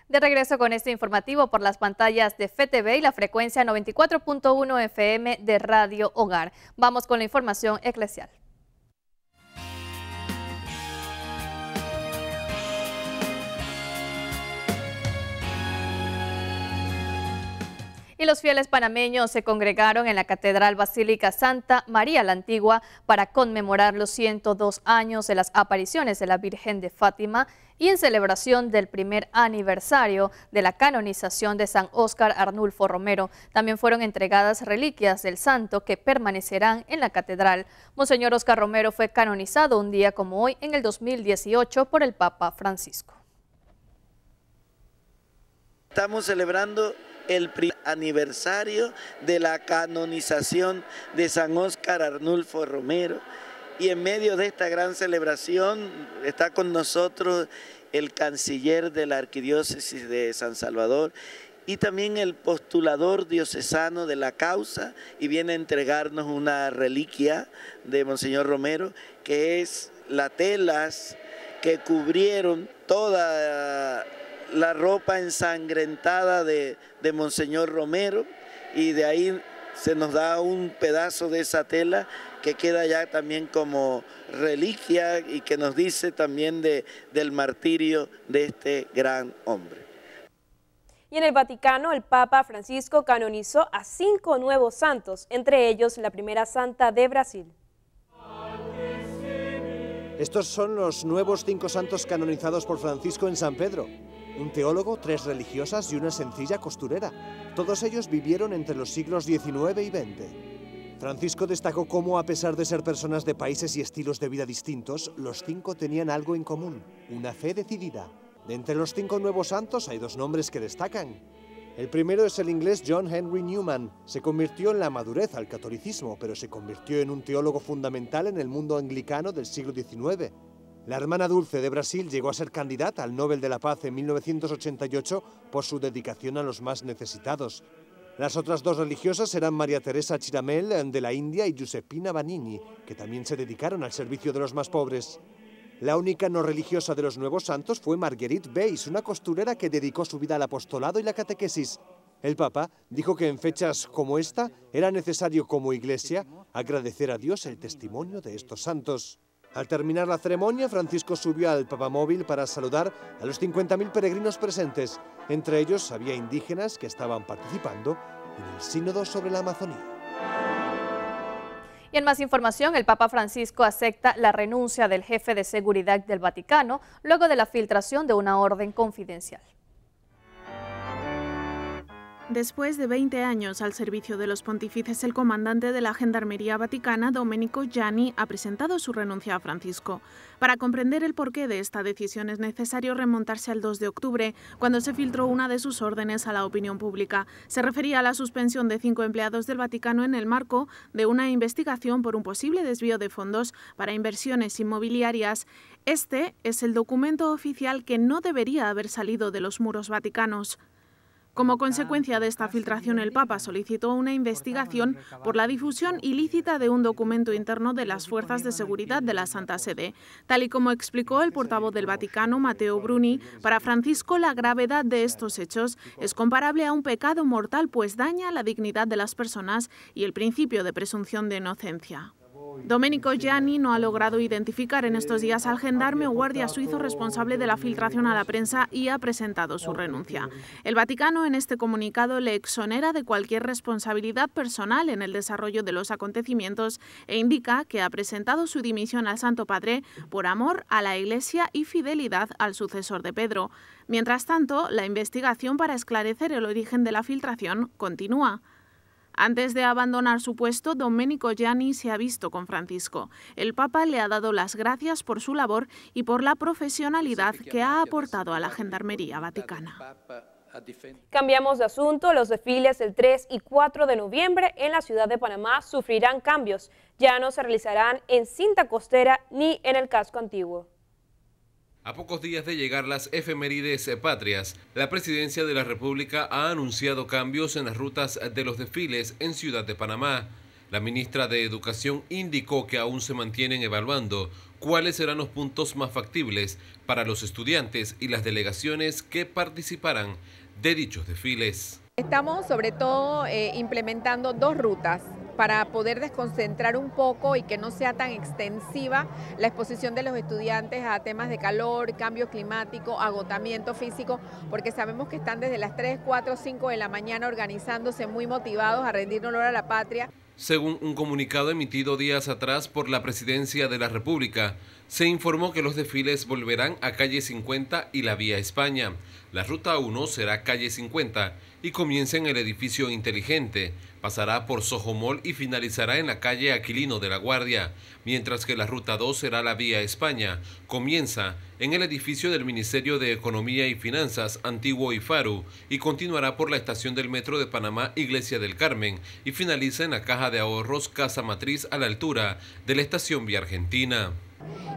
De regreso con este informativo por las pantallas de FTV y la frecuencia 94.1 FM de Radio Hogar. Vamos con la información eclesial. Y los fieles panameños se congregaron en la Catedral Basílica Santa María la Antigua para conmemorar los 102 años de las apariciones de la Virgen de Fátima y en celebración del primer aniversario de la canonización de San Óscar Arnulfo Romero. También fueron entregadas reliquias del santo que permanecerán en la catedral. Monseñor Óscar Romero fue canonizado un día como hoy en el 2018 por el Papa Francisco. Estamos celebrando el primer aniversario de la canonización de San Óscar Arnulfo Romero, y en medio de esta gran celebración está con nosotros el canciller de la Arquidiócesis de San Salvador y también el postulador diocesano de la causa, y viene a entregarnos una reliquia de Monseñor Romero, que es las telas que cubrieron toda la ropa ensangrentada de Monseñor Romero, y de ahí se nos da un pedazo de esa tela que queda ya también como reliquia y que nos dice también del martirio de este gran hombre. Y en el Vaticano, el Papa Francisco canonizó a 5 nuevos santos, entre ellos la primera santa de Brasil. Estos son los nuevos 5 santos canonizados por Francisco en San Pedro. Un teólogo, 3 religiosas y una sencilla costurera. Todos ellos vivieron entre los siglos XIX y XX. Francisco destacó cómo, a pesar de ser personas de países y estilos de vida distintos, los 5 tenían algo en común, una fe decidida. De entre los 5 nuevos santos hay 2 nombres que destacan. El primero es el inglés John Henry Newman. Se convirtió en la madurez al catolicismo, pero se convirtió en un teólogo fundamental en el mundo anglicano del siglo XIX. La hermana Dulce de Brasil llegó a ser candidata al Nobel de la Paz en 1988 por su dedicación a los más necesitados. Las otras 2 religiosas eran María Teresa Chiramel de la India y Giuseppina Vanini, que también se dedicaron al servicio de los más pobres. La única no religiosa de los nuevos santos fue Marguerite Weiss, una costurera que dedicó su vida al apostolado y la catequesis. El Papa dijo que en fechas como esta era necesario como Iglesia agradecer a Dios el testimonio de estos santos. Al terminar la ceremonia, Francisco subió al papamóvil para saludar a los 50.000 peregrinos presentes. Entre ellos había indígenas que estaban participando en el sínodo sobre la Amazonía. Y en más información, el Papa Francisco acepta la renuncia del jefe de seguridad del Vaticano luego de la filtración de una orden confidencial. Después de 20 años al servicio de los pontífices, el comandante de la Gendarmería Vaticana, Domenico Gianni, ha presentado su renuncia a Francisco. Para comprender el porqué de esta decisión es necesario remontarse al 2 de octubre, cuando se filtró una de sus órdenes a la opinión pública. Se refería a la suspensión de 5 empleados del Vaticano en el marco de una investigación por un posible desvío de fondos para inversiones inmobiliarias. Este es el documento oficial que no debería haber salido de los muros vaticanos. Como consecuencia de esta filtración, el Papa solicitó una investigación por la difusión ilícita de un documento interno de las fuerzas de seguridad de la Santa Sede. Tal y como explicó el portavoz del Vaticano, Matteo Bruni, para Francisco la gravedad de estos hechos es comparable a un pecado mortal, pues daña la dignidad de las personas y el principio de presunción de inocencia. Domenico Gianni no ha logrado identificar en estos días al gendarme o guardia suizo responsable de la filtración a la prensa y ha presentado su renuncia. El Vaticano en este comunicado le exonera de cualquier responsabilidad personal en el desarrollo de los acontecimientos e indica que ha presentado su dimisión al Santo Padre por amor a la Iglesia y fidelidad al sucesor de Pedro. Mientras tanto, la investigación para esclarecer el origen de la filtración continúa. Antes de abandonar su puesto, Domenico Gianni se ha visto con Francisco. El Papa le ha dado las gracias por su labor y por la profesionalidad que ha aportado a la Gendarmería Vaticana. Cambiamos de asunto. Los desfiles del 3 y 4 de noviembre en la ciudad de Panamá sufrirán cambios. Ya no se realizarán en cinta costera ni en el casco antiguo. A pocos días de llegar las efemérides patrias, la Presidencia de la República ha anunciado cambios en las rutas de los desfiles en Ciudad de Panamá. La ministra de Educación indicó que aún se mantienen evaluando cuáles serán los puntos más factibles para los estudiantes y las delegaciones que participarán de dichos desfiles. Estamos sobre todo implementando 2 rutas para poder desconcentrar un poco y que no sea tan extensiva la exposición de los estudiantes a temas de calor, cambio climático, agotamiento físico, porque sabemos que están desde las 3, 4, 5 de la mañana organizándose muy motivados a rendir honor a la patria. Según un comunicado emitido días atrás por la Presidencia de la República, se informó que los desfiles volverán a Calle 50 y la Vía España. La Ruta 1 será Calle 50 y comienza en el edificio Inteligente, pasará por Soho Mall y finalizará en la calle Aquilino de la Guardia, mientras que la Ruta 2 será la Vía España, comienza en el edificio del Ministerio de Economía y Finanzas, Antiguo IFARU, y continuará por la estación del Metro de Panamá, Iglesia del Carmen, y finaliza en la Caja de Ahorros Casa Matriz a la altura de la estación Vía Argentina.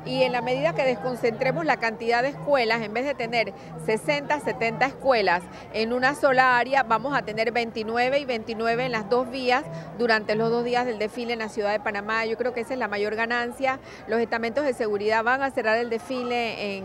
Y en la medida que desconcentremos la cantidad de escuelas, en vez de tener 60, 70 escuelas en una sola área, vamos a tener 29 y 29 en las 2 vías durante los 2 días del desfile en la ciudad de Panamá. Yo creo que esa es la mayor ganancia. Los estamentos de seguridad van a cerrar el desfile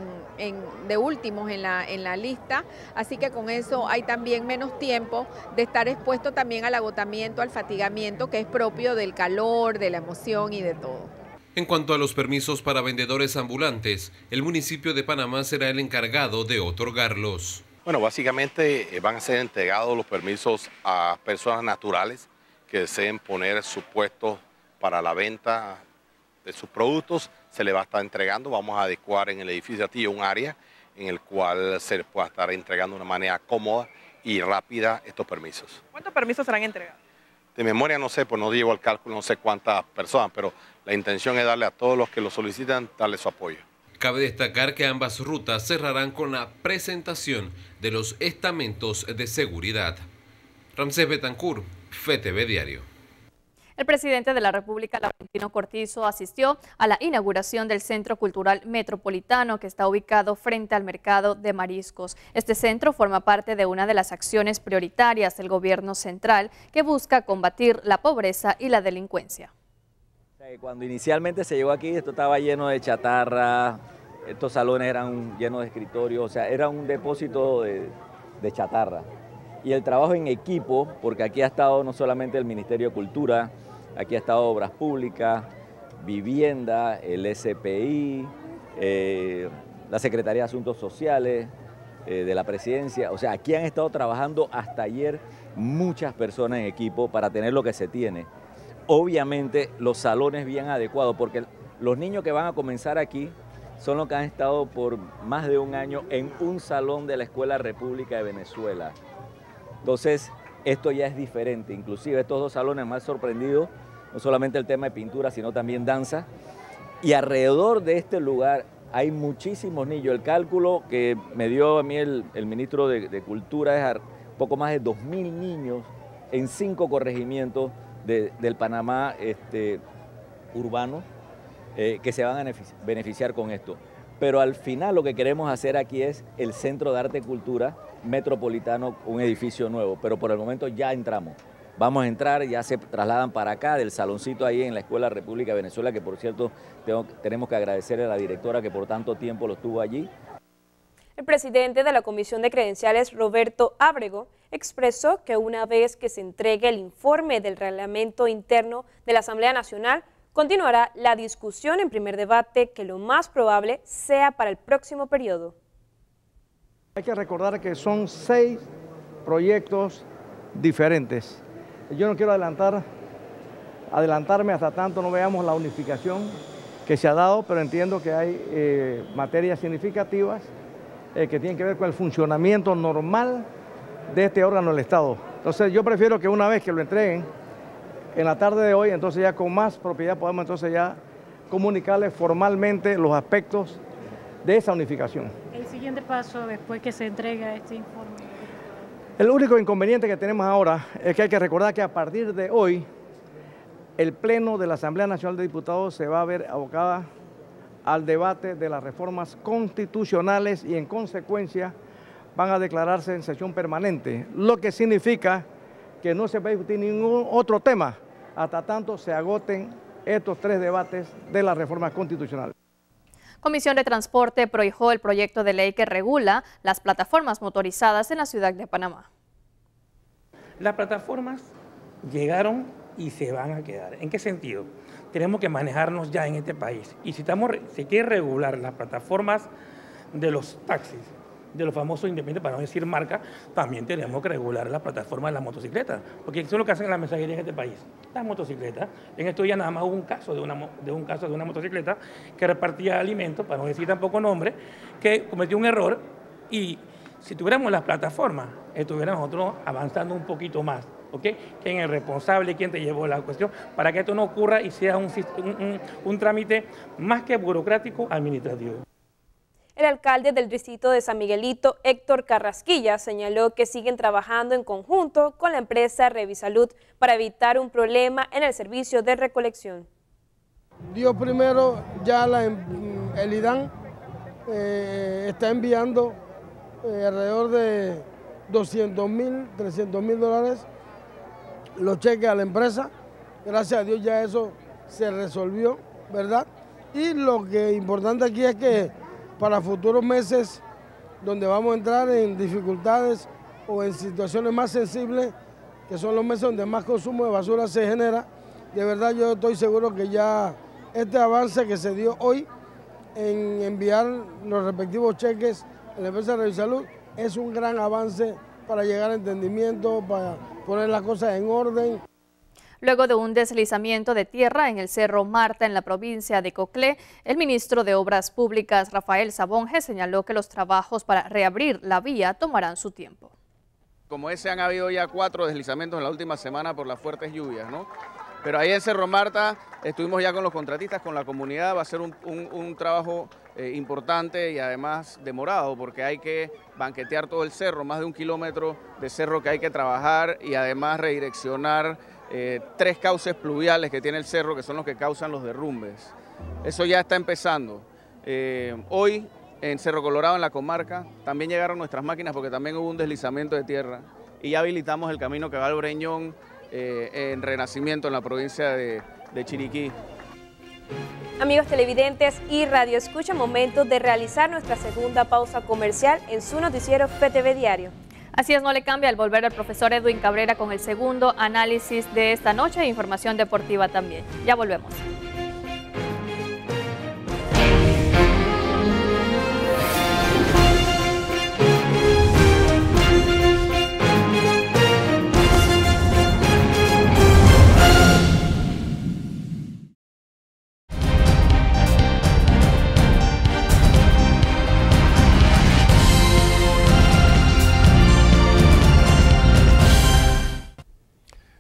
de últimos en la lista, así que con eso hay también menos tiempo de estar expuesto también al agotamiento, al fatigamiento que es propio del calor, de la emoción y de todo. En cuanto a los permisos para vendedores ambulantes, el municipio de Panamá será el encargado de otorgarlos. Bueno, básicamente van a ser entregados los permisos a personas naturales que deseen poner su puesto para la venta de sus productos. Se le va a estar entregando, vamos a adecuar en el edificio Atillo un área en el cual se pueda estar entregando de una manera cómoda y rápida estos permisos. ¿Cuántos permisos serán entregados? De memoria no sé, pues no llevo al cálculo, no sé cuántas personas, pero la intención es darle a todos los que lo solicitan, darle su apoyo. Cabe destacar que ambas rutas cerrarán con la presentación de los estamentos de seguridad. Ramsés Betancourt, FTV Diario. El presidente de la República, Laurentino Cortizo, asistió a la inauguración del Centro Cultural Metropolitano, que está ubicado frente al mercado de mariscos. Este centro forma parte de una de las acciones prioritarias del gobierno central que busca combatir la pobreza y la delincuencia. Cuando inicialmente se llegó aquí, esto estaba lleno de chatarra, estos salones eran llenos de escritorios, o sea, era un depósito de chatarra. Y el trabajo en equipo, porque aquí ha estado no solamente el Ministerio de Cultura, aquí ha estado Obras Públicas, Vivienda, el SPI, la Secretaría de Asuntos Sociales de la Presidencia. O sea, aquí han estado trabajando hasta ayer muchas personas en equipo para tener lo que se tiene. Obviamente los salones bien adecuados, porque los niños que van a comenzar aquí son los que han estado por más de un año en un salón de la Escuela República de Venezuela. Entonces, esto ya es diferente. Inclusive estos dos salones me han sorprendido, no solamente el tema de pintura, sino también danza. Y alrededor de este lugar hay muchísimos niños. El cálculo que me dio a mí el ministro de Cultura es poco más de 2.000 niños en 5 corregimientos del Panamá urbano que se van a beneficiar con esto. Pero al final lo que queremos hacer aquí es el Centro de Arte y Cultura Metropolitano, un edificio nuevo, pero por el momento ya entramos. Vamos a entrar, ya se trasladan para acá, del saloncito ahí en la Escuela República de Venezuela, que por cierto tenemos que agradecerle a la directora que por tanto tiempo lo estuvo allí. El presidente de la Comisión de Credenciales, Roberto Ábrego, expresó que una vez que se entregue el informe del reglamento interno de la Asamblea Nacional, continuará la discusión en primer debate, que lo más probable sea para el próximo periodo. Hay que recordar que son 6 proyectos diferentes. Yo no quiero adelantarme hasta tanto no veamos la unificación que se ha dado, pero entiendo que hay materias significativas que tienen que ver con el funcionamiento normal de este órgano del Estado. Entonces yo prefiero que una vez que lo entreguen en la tarde de hoy, entonces ya con más propiedad podemos entonces ya comunicarles formalmente los aspectos de esa unificación. El siguiente paso después que se entregue este informe. El único inconveniente que tenemos ahora es que hay que recordar que a partir de hoy el Pleno de la Asamblea Nacional de Diputados se va a ver abocada al debate de las reformas constitucionales y en consecuencia van a declararse en sesión permanente, lo que significa que no se va a discutir ningún otro tema hasta tanto se agoten estos 3 debates de las reformas constitucionales. Comisión de Transporte prohijó el proyecto de ley que regula las plataformas motorizadas en la ciudad de Panamá. Las plataformas llegaron y se van a quedar. ¿En qué sentido? Tenemos que manejarnos ya en este país. Y si se quiere regular las plataformas de los taxis, de los famosos independientes, para no decir marca, también tenemos que regular la plataforma de las motocicletas, porque eso es lo que hacen en la mensajería en este país. Las motocicletas, en estos días nada más hubo un caso de una motocicleta que repartía alimentos, para no decir tampoco nombre, que cometió un error y si tuviéramos las plataformas, estuviéramos nosotros avanzando un poquito más, ¿ok? ¿Quién es el responsable? ¿Quién te llevó la cuestión? Para que esto no ocurra y sea un trámite más que burocrático, administrativo. El alcalde del distrito de San Miguelito, Héctor Carrasquilla, señaló que siguen trabajando en conjunto con la empresa Revisalud para evitar un problema en el servicio de recolección. Dios primero, ya el IDAN está enviando alrededor de 200.000, 300.000 dólares los cheques a la empresa. Gracias a Dios ya eso se resolvió, ¿verdad? Y lo que es importante aquí es que para futuros meses, donde vamos a entrar en dificultades o en situaciones más sensibles, que son los meses donde más consumo de basura se genera, de verdad yo estoy seguro que ya este avance que se dio hoy en enviar los respectivos cheques a la empresa de Revisalud es un gran avance para llegar a entendimiento, para poner las cosas en orden. Luego de un deslizamiento de tierra en el Cerro Marta, en la provincia de Coclé, el ministro de Obras Públicas, Rafael Sabonge, señaló que los trabajos para reabrir la vía tomarán su tiempo. Como ese han habido ya 4 deslizamientos en la última semana por las fuertes lluvias, ¿no? Pero ahí en Cerro Marta estuvimos ya con los contratistas, con la comunidad, va a ser un trabajo importante y además demorado porque hay que banquetear todo el cerro, más de 1 kilómetro de cerro que hay que trabajar y además redireccionar 3 cauces pluviales que tiene el cerro que son los que causan los derrumbes. Eso ya está empezando. Hoy en Cerro Colorado, en la comarca, también llegaron nuestras máquinas porque también hubo un deslizamiento de tierra y ya habilitamos el camino que va al Breñón en Renacimiento, en la provincia de Chiriquí. Amigos televidentes y radio escucha, momento de realizar nuestra segunda pausa comercial en su noticiero PTV Diario. Así es, no le cambia al volver el profesor Edwin Cabrera con el segundo análisis de esta noche e información deportiva también. Ya volvemos.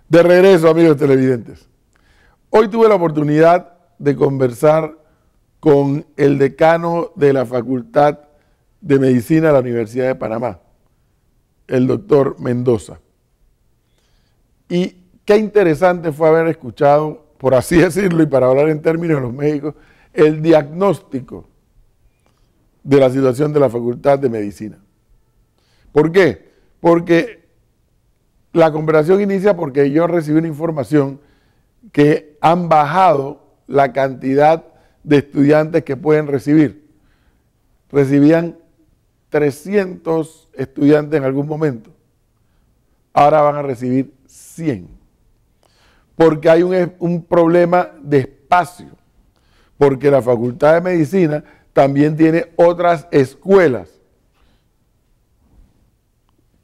De regreso, amigos televidentes. Hoy tuve la oportunidad de conversar con el decano de la Facultad de Medicina de la Universidad de Panamá, el doctor Mendoza. Y qué interesante fue haber escuchado, por así decirlo, y para hablar en términos de los médicos, el diagnóstico de la situación de la Facultad de Medicina. ¿Por qué? Porque la conversación inicia porque yo recibí una información que han bajado la cantidad de estudiantes que pueden recibir. Recibían 300 estudiantes en algún momento. Ahora van a recibir 100. Porque hay un problema de espacio. Porque la Facultad de Medicina también tiene otras escuelas.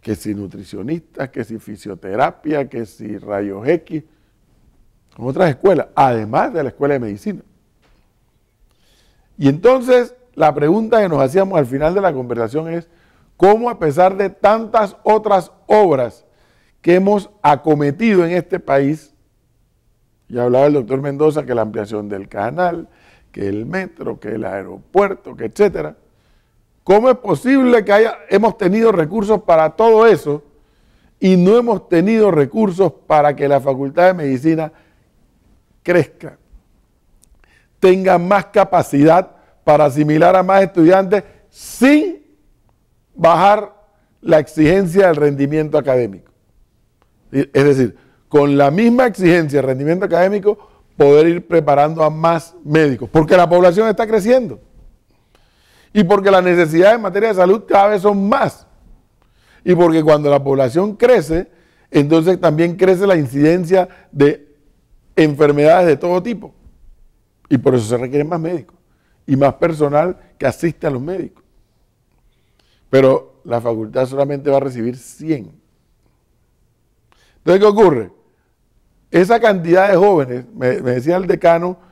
Que si nutricionistas, que si fisioterapia, que si rayos X, con otras escuelas, además de la escuela de medicina. Y entonces la pregunta que nos hacíamos al final de la conversación es, ¿cómo a pesar de tantas otras obras que hemos acometido en este país, ya hablaba el doctor Mendoza que la ampliación del canal, que el metro, que el aeropuerto, que etcétera, ¿cómo es posible que hemos tenido recursos para todo eso y no hemos tenido recursos para que la Facultad de Medicina crezca, tenga más capacidad para asimilar a más estudiantes sin bajar la exigencia del rendimiento académico? Es decir, con la misma exigencia de rendimiento académico, poder ir preparando a más médicos, porque la población está creciendo. Y porque las necesidades en materia de salud cada vez son más. Y porque cuando la población crece, entonces también crece la incidencia de enfermedades de todo tipo. Y por eso se requieren más médicos y más personal que asiste a los médicos. Pero la facultad solamente va a recibir 100. Entonces, ¿qué ocurre? Esa cantidad de jóvenes, me decía el decano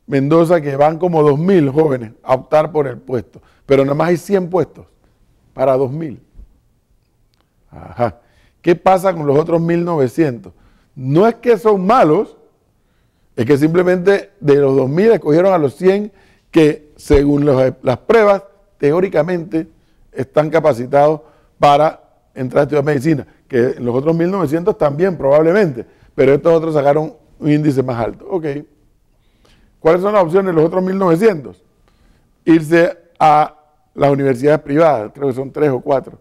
Mendoza que van como 2.000 jóvenes a optar por el puesto, pero nada más hay 100 puestos para 2.000. Ajá. ¿Qué pasa con los otros 1.900? No es que son malos, es que simplemente de los 2.000 escogieron a los 100 que según las pruebas teóricamente están capacitados para entrar a estudiar medicina, que los otros 1.900 también probablemente, pero estos otros sacaron un índice más alto. Ok. ¿Cuáles son las opciones de los otros 1.900? Irse a las universidades privadas, creo que son 3 o 4.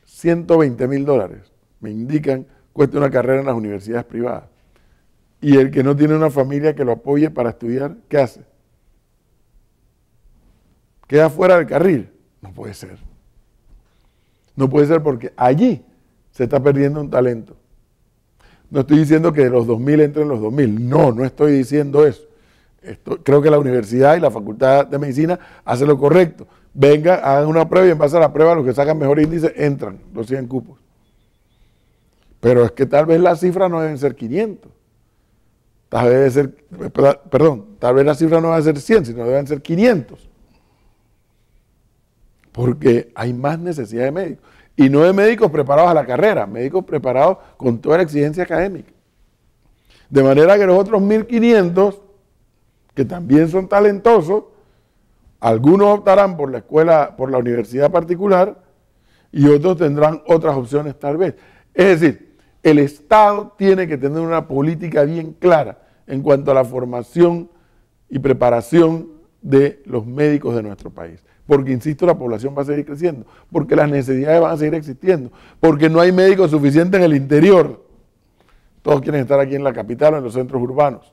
$120.000, me indican, cuesta una carrera en las universidades privadas. Y el que no tiene una familia que lo apoye para estudiar, ¿qué hace? ¿Queda fuera del carril? No puede ser. No puede ser porque allí se está perdiendo un talento. No estoy diciendo que de los 2.000 entren los 2.000. No, no estoy diciendo eso. Creo que la universidad y la Facultad de Medicina hacen lo correcto. Venga, hagan una prueba y en base a la prueba los que sacan mejor índice entran, los 100 cupos. Pero es que tal vez las cifras no deben ser 500. Tal vez la cifra no debe ser 100, sino deben ser 500. Porque hay más necesidad de médicos. Y no de médicos preparados a la carrera, médicos preparados con toda la exigencia académica. De manera que los otros 1.500, que también son talentosos, algunos optarán por la escuela, por la universidad particular, y otros tendrán otras opciones tal vez. Es decir, el Estado tiene que tener una política bien clara en cuanto a la formación y preparación de los médicos de nuestro país. Porque, insisto, la población va a seguir creciendo, porque las necesidades van a seguir existiendo, porque no hay médicos suficientes en el interior. Todos quieren estar aquí en la capital o en los centros urbanos.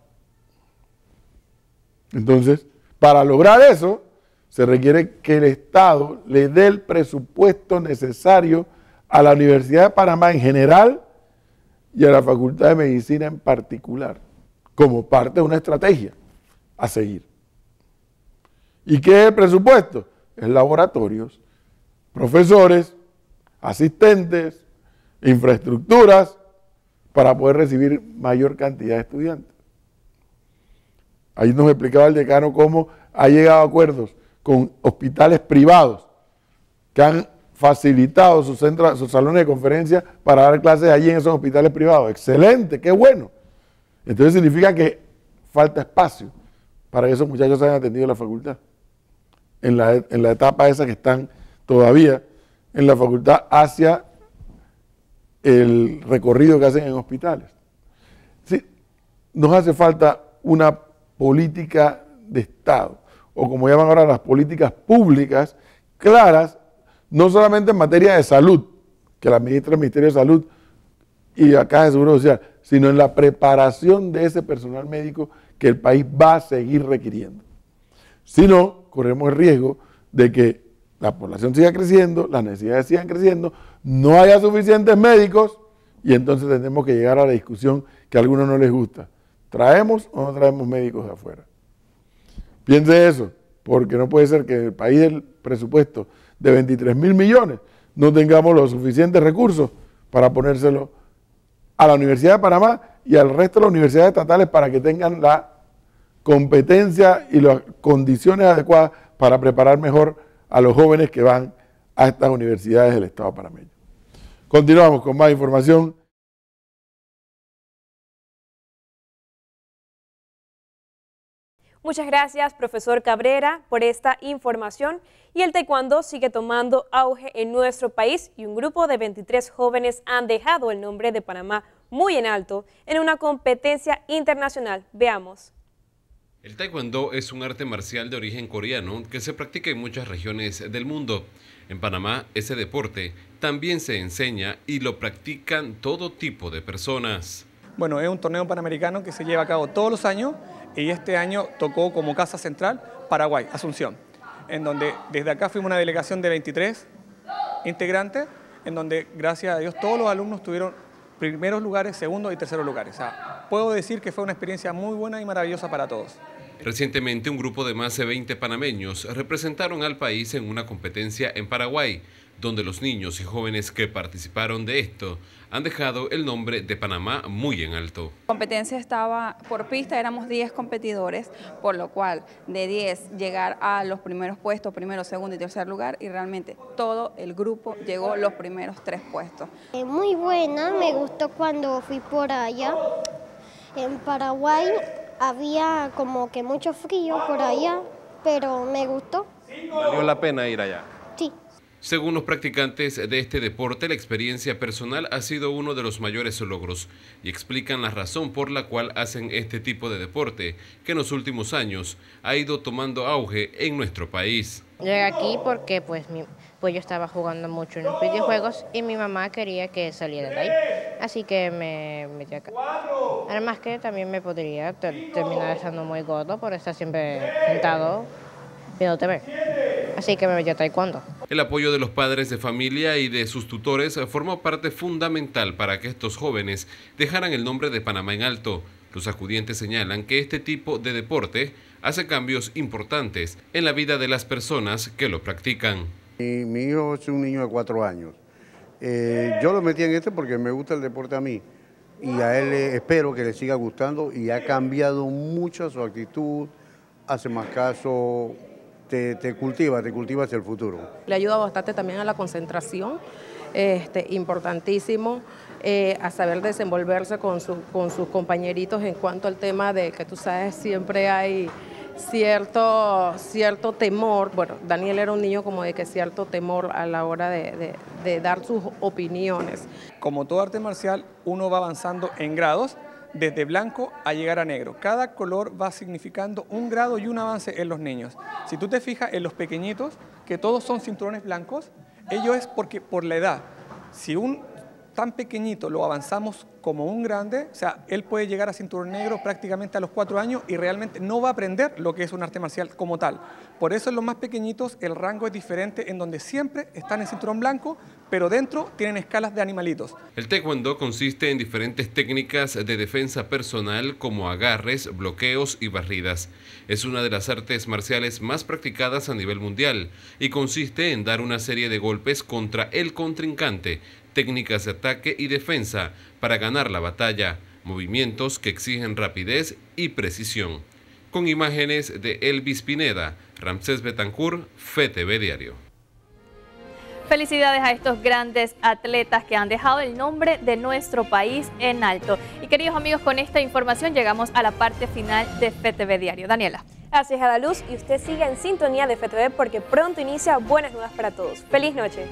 Entonces, para lograr eso, se requiere que el Estado le dé el presupuesto necesario a la Universidad de Panamá en general y a la Facultad de Medicina en particular, como parte de una estrategia a seguir. ¿Y qué es el presupuesto? Es laboratorios, profesores, asistentes, infraestructuras, para poder recibir mayor cantidad de estudiantes. Ahí nos explicaba el decano cómo ha llegado a acuerdos con hospitales privados que han facilitado sus salones de conferencia para dar clases allí en esos hospitales privados. Excelente, qué bueno. Entonces significa que falta espacio para que esos muchachos hayan atendido la facultad. En la etapa esa que están todavía en la facultad hacia el recorrido que hacen en hospitales. Sí, nos hace falta una política de Estado, o como llaman ahora las políticas públicas, claras, no solamente en materia de salud, que la administra el Ministerio de Salud y la Caja de Seguro Social, sino en la preparación de ese personal médico que el país va a seguir requiriendo. Si no, corremos el riesgo de que la población siga creciendo, las necesidades sigan creciendo, no haya suficientes médicos y entonces tendremos que llegar a la discusión que a algunos no les gusta. ¿Traemos o no traemos médicos de afuera? Piense eso, porque no puede ser que en el país del presupuesto de 23.000 millones no tengamos los suficientes recursos para ponérselo a la Universidad de Panamá y al resto de las universidades estatales para que tengan la competencia y las condiciones adecuadas para preparar mejor a los jóvenes que van a estas universidades del Estado panameño. Continuamos con más información. Muchas gracias, profesor Cabrera, por esta información. Y el taekwondo sigue tomando auge en nuestro país y un grupo de 23 jóvenes han dejado el nombre de Panamá muy en alto en una competencia internacional. Veamos. El taekwondo es un arte marcial de origen coreano que se practica en muchas regiones del mundo. En Panamá, ese deporte también se enseña y lo practican todo tipo de personas. Bueno, es un torneo panamericano que se lleva a cabo todos los años y este año tocó como casa central Paraguay, Asunción, en donde desde acá fuimos una delegación de 23 integrantes, en donde gracias a Dios todos los alumnos tuvieron primeros lugares, segundos y terceros lugares. O sea, puedo decir que fue una experiencia muy buena y maravillosa para todos. Recientemente un grupo de más de 20 panameños representaron al país en una competencia en Paraguay, donde los niños y jóvenes que participaron de esto han dejado el nombre de Panamá muy en alto. La competencia estaba por pista, éramos 10 competidores, por lo cual de 10 llegar a los primeros puestos, primero, segundo y tercer lugar, y realmente todo el grupo llegó a los primeros 3 puestos. Muy buena, me gustó cuando fui por allá. En Paraguay había como que mucho frío por allá, pero me gustó. ¿Valió la pena ir allá? Sí. Según los practicantes de este deporte, la experiencia personal ha sido uno de los mayores logros y explican la razón por la cual hacen este tipo de deporte, que en los últimos años ha ido tomando auge en nuestro país. Llegué aquí porque pues yo estaba jugando mucho en los videojuegos y mi mamá quería que saliera de ahí, así que me metí acá. Además que también me podría terminar estando muy gordo por estar siempre sentado viendo TV. Así que me metí a taekwondo. El apoyo de los padres de familia y de sus tutores formó parte fundamental para que estos jóvenes dejaran el nombre de Panamá en alto. Los acudientes señalan que este tipo de deporte hace cambios importantes en la vida de las personas que lo practican. Mi hijo es un niño de 4 años. Yo lo metí en este porque me gusta el deporte a mí y a él espero que le siga gustando y ha cambiado mucho su actitud, hace más caso. Te cultiva hacia el futuro. Le ayuda bastante también a la concentración, importantísimo, a saber desenvolverse con sus compañeritos en cuanto al tema de que tú sabes, siempre hay cierto temor. Bueno, Daniel era un niño como de que cierto temor a la hora de dar sus opiniones. Como todo arte marcial, uno va avanzando en grados, desde blanco a llegar a negro. Cada color va significando un grado y un avance en los niños. Si tú te fijas en los pequeñitos, que todos son cinturones blancos, ello es porque por la edad. Si un tan pequeñito lo avanzamos como un grande, o sea, él puede llegar a cinturón negro prácticamente a los 4 años y realmente no va a aprender lo que es un arte marcial como tal. Por eso en los más pequeñitos el rango es diferente, en donde siempre están en cinturón blanco, pero dentro tienen escalas de animalitos. El taekwondo consiste en diferentes técnicas de defensa personal como agarres, bloqueos y barridas. Es una de las artes marciales más practicadas a nivel mundial y consiste en dar una serie de golpes contra el contrincante, técnicas de ataque y defensa para ganar la batalla, movimientos que exigen rapidez y precisión. Con imágenes de Elvis Pineda, Ramsés Betancourt, FETV Diario. Felicidades a estos grandes atletas que han dejado el nombre de nuestro país en alto. Y queridos amigos, con esta información llegamos a la parte final de FETV Diario. Daniela. Así es, Adaluz, y usted sigue en sintonía de FETV porque pronto inicia Buenas Nuevas para Todos. ¡Feliz noche!